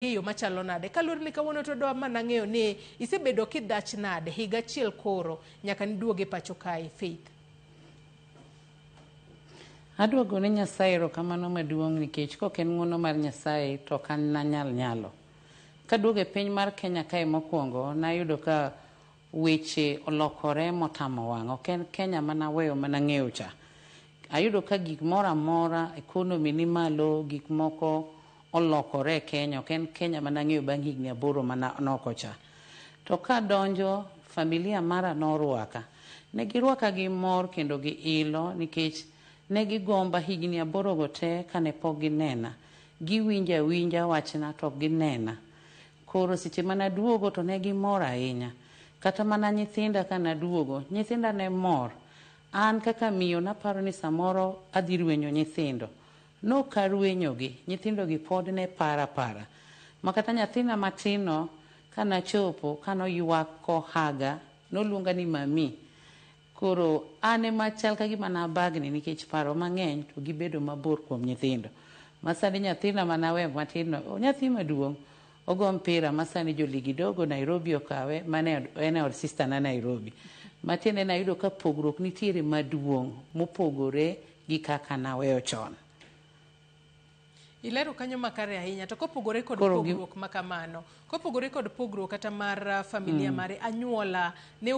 hiyo machalo nade kalur ni kawuono to do mana ng'eyo ni isebedo kidhach nade higa achiel koro nyaka niduoge pacho kae Faith. Adwogo ne Nyasaye erokamano maduong' nikech kok en ng'wono mar Nyasaye to ok an nanyal nyalo. Kaduogo e piny mar Kenya kae mokwongo nayudo ka weche olokore motamo wang'. Ok en Kenya mana weyo mana ng'eyo cha. Ayudo ka gik moro amora, economy ni malo, gik moko olokore e Kenya. Ok en Kenya mana ng'eyo bang' higni 8 mana noko cha. To kadonjo familia mara norwaka. Ne girwaka gi mor kendo gi ilo nikech ne gigomba higni 8 go te kane pok ginena. Giwinja awinja wachna to ginena. Koro seche mana duogo to ne gimor ahinya. Kata mana nyithinda kana duogo, nyithinda ne mor. An kaka miyo naparo ni samoro adhi rwenyo nyithindo. No karwenyogi, nyithindo gi pod ne para. Makata nyathina matino kana chopo, kano ywak kohaga, noluonga ni mami. Koro ane machal ka gima nabagni nikech paro mang'eny to gibedo mabor kuom nyithindo. Masani nyathina manawe matino, nyathi maduong', ogo mpira masani joligi dogo Nairobi okawe, mane en od sister na Nairobi. Matiende nayudo ka pogruok nitiere maduong' mopogore gi kaka naweyo chon. Ilero kanyo makare ahinya to kopogore kod pogruok makamano, kopogore kod pogruok kata mar familia mare anyuola ne